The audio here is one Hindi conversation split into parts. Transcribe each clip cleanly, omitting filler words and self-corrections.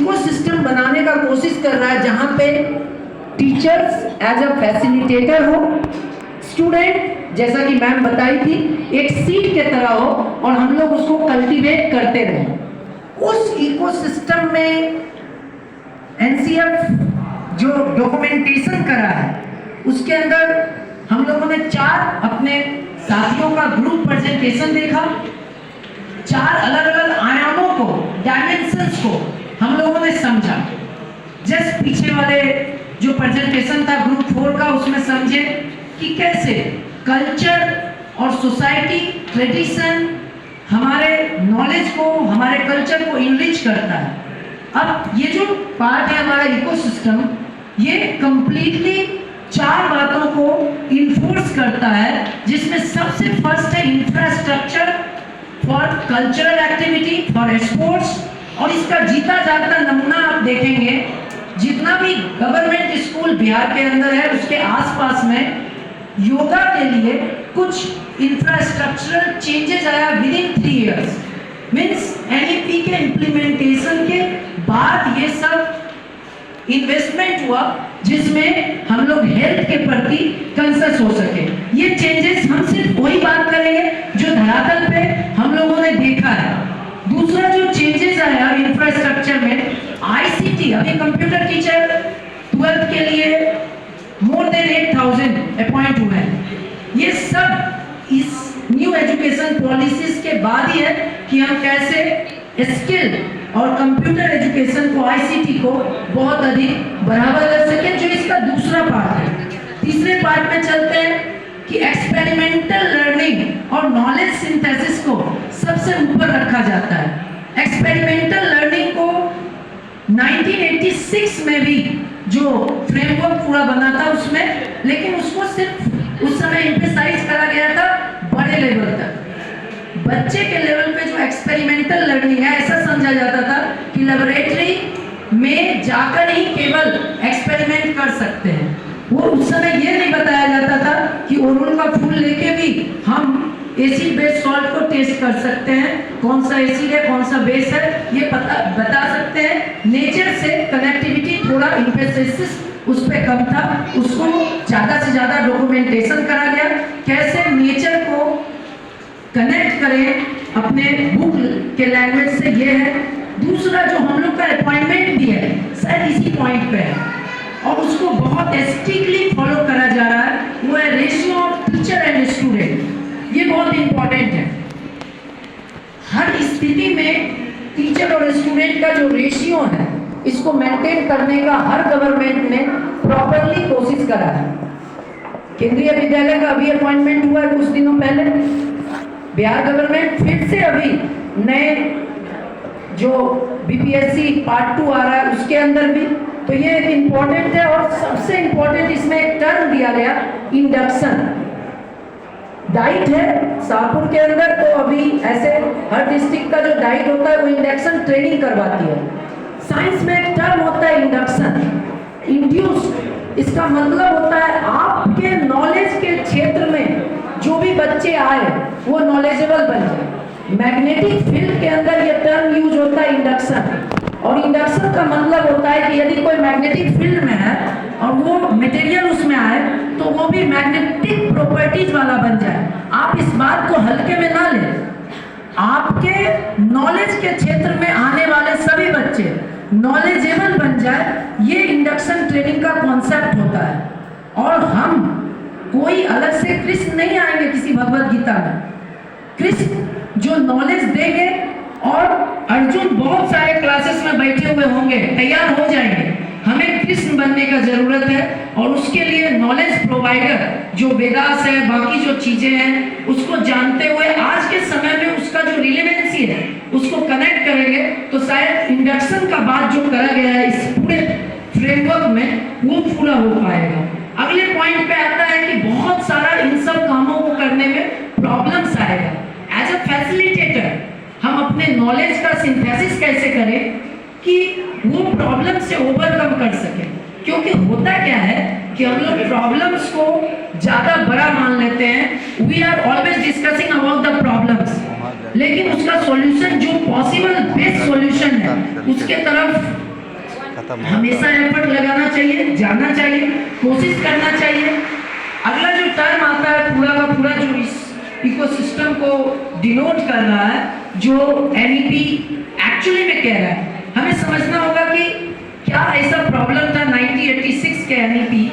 इकोसिस्टम बनाने का कोशिश कर रहा है जहां पे टीचर्स एज अ फैसिलिटेटर हो, स्टूडेंट जैसा कि मैम बताई थी एक सीड के तरह हो और हम लोग उसको कल्टीवेट करते रहें। उस इकोसिस्टम में एनसीएफ जो डॉक्यूमेंटेशन करा है उसके अंदर हम लोगों ने 4 अपने साथियों का ग्रुप प्रेजेंटेशन देखा, 4 अलग अलग आयामों को, डायमेंशंस को हम लोगों ने समझा। जस्ट पीछे वाले जो प्रेजेंटेशन था ग्रुप 4 का, उसमें समझे कि कैसे कल्चर और सोसाइटी ट्रेडिशन हमारे नॉलेज को, हमारे कल्चर को इनरिच करता है। अब ये जो पार्ट है हमारा इकोसिस्टम, ये कंप्लीटली 4 बातों को इन्फोर्स करता है, जिसमें सबसे फर्स्ट है infrastructure for cultural activity, for sports. और इसका जीता जागता नमूना आप देखेंगे, जितना भी गवर्नमेंट स्कूल बिहार के अंदर है उसके आसपास में योगा के लिए कुछ इंफ्रास्ट्रक्चरल चेंजेस आया with in 3 years. Means NEP के इम्प्लीमेंटेशन के बाद ये सब इन्वेस्टमेंट हुआ जिसमें हम लोग हेल्थ के प्रति कंसर्स हो सके। ये चेंजेस हम सिर्फ वही बात करेंगे जो धरातल पे हम लोगों ने देखा है। दूसरा जो चेंजेस आया इंफ्रास्ट्रक्चर में, आईसीटी, अभी कंप्यूटर टीचर 12th के लिए मोर देन 8000 अपॉइंट हुए हैं। ये सब इस न्यू एजुकेशन पॉलिसीज के बाद ही है कि हम कैसे स्किल और कंप्यूटर एजुकेशन को, आईसीटी को बहुत अधिक बढ़ावा दे सके, जो इसका दूसरा पार्ट है। तीसरे पार्ट में चलते हैं कि एक्सपेरिमेंटल लर्निंग और नॉलेज सिंथेसिस को सबसे ऊपर रखा जाता है। एक्सपेरिमेंटल लर्निंग को 1986 में भी जो फ्रेमवर्क पूरा बना था उसमें, लेकिन उसको सिर्फ उस समय एम्फसाइज करा गया था बड़े लेवल तक। बच्चे के लेवल पे जो एक्सपेरिमेंटल लर्निंग है, ऐसा समझा जाता था कि लेबोरेटरी में जाकर ही केवल एक्सपेरिमेंट कर सकते हैं। वो उस समय ये नहीं बताया जाता था कि ओरोन का फूल लेके भी हम एसिड बेस सॉल्ट को टेस्ट कर सकते हैं, कौन सा एसिड है कौन सा बेस है ये बता सकते हैं। नेचर से कनेक्टिविटी थोड़ा एम्फेसिस उस पर कम था, उसको ज़्यादा से ज़्यादा डॉक्यूमेंटेशन करा गया, कैसे नेचर को कनेक्ट करें अपने बुक के लैंग्वेज से। ये है दूसरा जो हम लोग का अपॉइंटमेंट भी है, शायद इसी पॉइंट पे है और उसको बहुत स्ट्रिक्टली फॉलो करा जा रहा है, वो है ratio of teacher and student. ये बहुत इंपॉर्टेंट है। हर स्थिति में टीचर और स्टूडेंट का जो रेशियो है, इसको मेंटेन करने का हर गवर्नमेंट ने प्रॉपरली कोशिश करा है। केंद्रीय विद्यालय का अभी अपॉइंटमेंट हुआ है कुछ दिनों पहले, बिहार गवर्नमेंट फिर से अभी नए जो बीपीएससी पार्ट 2 आ रहा है उसके अंदर भी, तो ये इम्पोर्टेंट है। और सबसे इम्पोर्टेंट इसमें एक टर्म दिया गया, इंडक्शन। डाइट है शाहपुर के अंदर, तो अभी ऐसे हर डिस्ट्रिक्ट का जो डाइट होता है वो इंडक्शन ट्रेनिंग करवाती है। साइंस में एक टर्म होता है इंडक्शन, इंड्यूस्ड। इसका मतलब होता है आपके नॉलेज के क्षेत्र में जो भी बच्चे आए वो नॉलेजेबल बन जाए। मैग्नेटिक फील्ड के अंदर ये टर्म यूज होता है इंडक्शन। और इंडक्शन का मतलब होता है कि यदि कोई मैग्नेटिक फील्ड में है और वो मटेरियल उसमें आए तो वो भी मैग्नेटिक प्रॉपर्टीज वाला बन जाए। आप इस बात को हल्के में ना लें। आपके नॉलेज के क्षेत्र में आने वाले सभी बच्चे नॉलेजेबल बन जाए, ये इंडक्शन ट्रेनिंग का कॉन्सेप्ट होता है। और हम कोई अलग से कृष्ण नहीं आएंगे किसी भगवत गीता में, कृष्ण जो नॉलेज देंगे और अर्जुन बहुत सारे क्लासेस में बैठे हुए होंगे, तैयार हो जाएंगे। हमें कृष्ण बनने का जरूरत है और उसके लिए नॉलेज प्रोवाइडर जो वेदास है, बाकी जो चीजें हैं उसको जानते हुए आज के समय में उसका जो रिलेवेंसी है उसको कनेक्ट करेंगे तो शायद इंडक्शन का बात जो करा गया है इस पूरे फ्रेमवर्क में वो पूरा हो पाएगा। अगले पॉइंट पे आता है कि बहुत सारा इन सब कामों को करने में प्रॉब्लम्स आएगा। एज अ फैसिलिटेटर हम अपने नॉलेज का सिंथेसिस कैसे करें कि वो प्रॉब्लम से ओवरकम कर सके। क्योंकि होता क्या है कि हम लोग प्रॉब्लम्स को ज्यादा बड़ा मान लेते हैं, we are always discussing about the problems, लेकिन उसका सॉल्यूशन जो पॉसिबल बेस्ट सॉल्यूशन है उसके तरफ खत्म हमेशा एफर्ट लगाना चाहिए, जाना चाहिए, कोशिश करना चाहिए। अगला जो टर्म आता है पूरा का पूरा जो इस इकोसिस्टम को डिनोट कर रहा है, जो एनईपी एक्चुअली में कह रहा है, हमें समझना होगा कि क्या ऐसा प्रॉब्लम था 1986 के एनईपी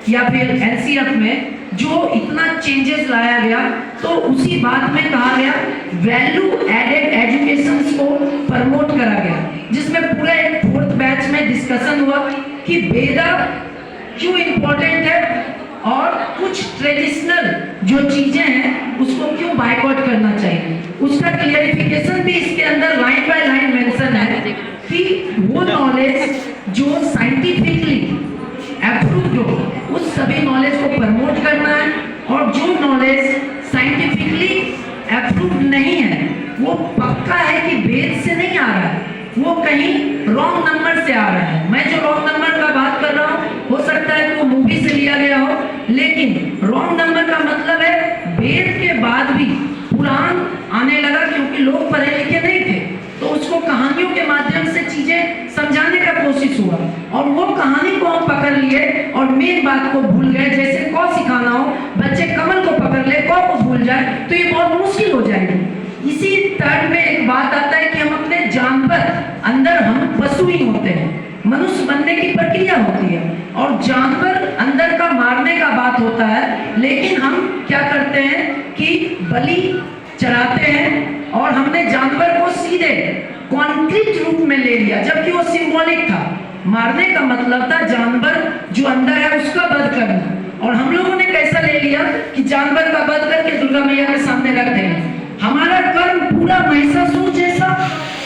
या फिर एनसीएफ में जो इतना चेंजेस लाया गया। तो उसी बात में कहा गया वैल्यू एडेड एजुकेशन को प्रमोट करा गया, जिसमें पूरा एक 4th बैच में डिस्कशन हुआ कि वेदा क्यों इम्पोर्टेंट है और कुछ ट्रेडिशनल जो चीजें हैं उसको क्यों बायकॉट करना चाहिए। उसका क्लियरिफिकेशन भी इसके अंदर लाइन बाय लाइन मेंशन है कि वो नॉलेज जो साइंटिफिकली अप्रूव्ड हो उस सभी नॉलेज को प्रमोट करना है, और जो नॉलेज साइंटिफिकली अप्रूव्ड नहीं है वो पक्का है कि वेद से नहीं आ रहा है, वो कहीं रॉन्ग नंबर से आ रहा है। मैं जो रॉन्ग नंबर का बात कर रहा हूँ हो सकता है कि वो मूवी से लिया गया हो, लेकिन रॉन्ग नंबर का मतलब है वेद के बाद भी पुराण आने लगा, क्योंकि लोग पढ़े लिखे नहीं थे तो उसको कहानियों के माध्यम से चीजें समझाने का कोशिश हुआ, और वो कहानी को हम पकड़ लिए और मेन बात को भूल गए। जैसे क सिखाना हो, बच्चे कमल को पकड़ ले, क को भूल जाए तो ये बहुत मुश्किल हो जाएगी। इसी टर्म में एक बात आता है कि हम अपने जानवर, अंदर हम पशु ही होते हैं, मनुष्य बनने की प्रक्रिया होती है और जानवर अंदर का मारने का बात होता है, लेकिन हम क्या करते हैं कि बलि चढ़ाते हैं और हमने जानवर को सीधे कॉन्क्रीट रूप में ले लिया, जबकि वो सिंबॉलिक था। मारने का मतलब था जानवर जो अंदर है उसका वध करना, और हम लोगों ने कैसा ले लिया कि जानवर का वध करके दुर्गा मैया के सामने रख देंगे। हमारा कर्म पूरा महिषासुर जैसा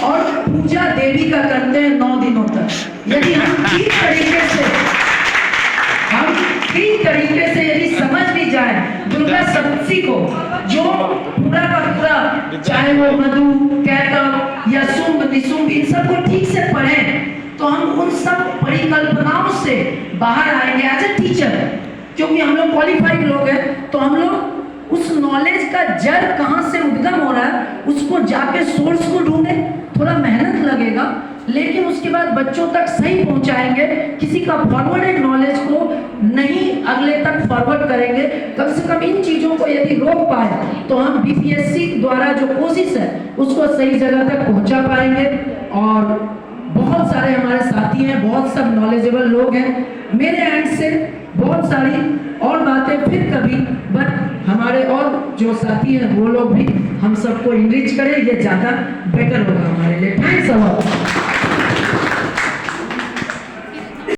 और पूजा देवी का करते हैं 9 दिनों तक। यदि हम ठीक तरीके से यदि समझ भी जाए दुर्गा सप्तशी को, जो पूरा का पूरा चाहे वो मधु कैटव या शुंभ निशुंभ इन सबको ठीक से पढ़ें तो हम उन सब परिकल्पनाओं से बाहर आएंगे एज ए टीचर। क्योंकि हम लोग क्वालिफाइड लोग हैं तो हम लोग उस नॉलेज का जड़ कहाँ से उद्गम हो रहा है उसको जाके सोर्स को ढूंढे। थोड़ा मेहनत लगेगा लेकिन उसके बाद बच्चों तक सही पहुंचाएंगे। किसी का फॉरवर्डेड नॉलेज को नहीं अगले तक फॉरवर्ड करेंगे। कम से कम इन चीज़ों को यदि रोक पाए तो हम बीपीएससी द्वारा जो कोशिश है उसको सही जगह तक पहुंचा पाएंगे। और बहुत सारे हमारे साथी हैं, बहुत सब नॉलेजेबल लोग हैं। मेरे एंड से बहुत सारी और बातें फिर कभी, बट हमारे और जो साथी हैं वो लोग भी हम सबको इनरिच करें, ये ज़्यादा बेटर होगा हमारे लिए। Thanks a lot.